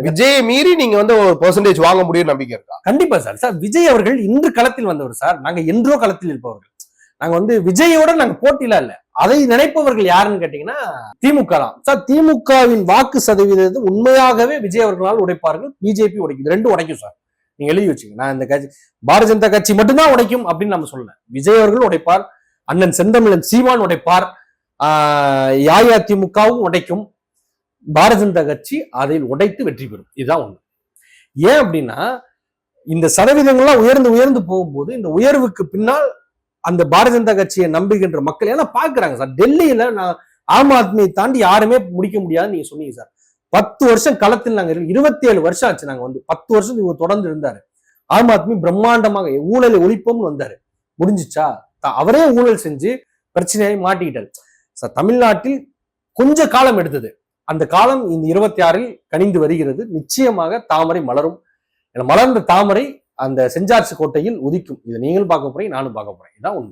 விஜயை மீறி நீங்க வந்து ஒரு பெர்சன்டேஜ் வாங்க முடியும் நம்பிக்கை இருக்கா? கண்டிப்பா சார். சார் விஜய் அவர்கள் இன்று களத்தில் வந்தவர் சார். நாங்க என்றோ களத்தில் இருப்பவர்கள். நாங்க வந்து விஜயோட நாங்க போட்டியில இல்ல. அதை நினைப்பவர்கள் யாருன்னு கேட்டீங்கன்னா திமுக தான் சார். திமுகவின் வாக்கு சதவீதத்தை உண்மையாகவே விஜய் அவர்களால் உடைப்பார்கள், பிஜேபி உடைக்கும். ரெண்டும் உடைக்கும் சார். நீங்க எழுதி வச்சுங்க. நான் இந்த கட்சி பாரதிய ஜனதா கட்சி மட்டும்தான் உடைக்கும் அப்படின்னு நம்ம சொல்லல. விஜய் அவர்கள் உடைப்பார், அண்ணன் செந்தமிழன் சீமான் உடைப்பார், அஇஅதிமுகவும் உடைக்கும், பாரதிய ஜனதா கட்சி அதை உடைத்து வெற்றி பெறும். இதுதான் ஒண்ணு. ஏன் அப்படின்னா இந்த சதவீதங்கள்லாம் உயர்ந்து உயர்ந்து போகும்போது இந்த உயர்வுக்கு பின்னால் அந்த பாரதிய ஜனதா கட்சியை நம்புகின்ற மக்கள் ஏன்னா பாக்குறாங்க சார். டெல்லியில நான் ஆம் ஆத்மியை தாண்டி யாருமே முடிக்க முடியாதுன்னு நீங்க சொன்னீங்க சார். 10 வருஷம் களத்தில் நாங்க 27 வருஷம் ஆச்சு. நாங்க வந்து 10 வருஷம் இவர் தொடர்ந்து இருந்தாரு. ஆம் ஆத்மி பிரம்மாண்டமாக ஊழலை ஒழிப்போம்னு வந்தாரு. முடிஞ்சிச்சா? அவரே ஊழல் செஞ்சு பிரச்சனையை மாட்டிக்கிட்டாரு சார். தமிழ்நாட்டில் கொஞ்ச காலம் எடுத்தது. அந்த காலம் இந்த 26 கனிந்து வருகிறது. நிச்சயமாக தாமரை மலரும். மலர்ந்த தாமரை அந்த செஞ்சார்ச்சி கோட்டையில் உதிக்கும். இதை நீங்களும் பார்க்க போறீங்க, நானும் பார்க்க போறேன். இதான் உண்மை.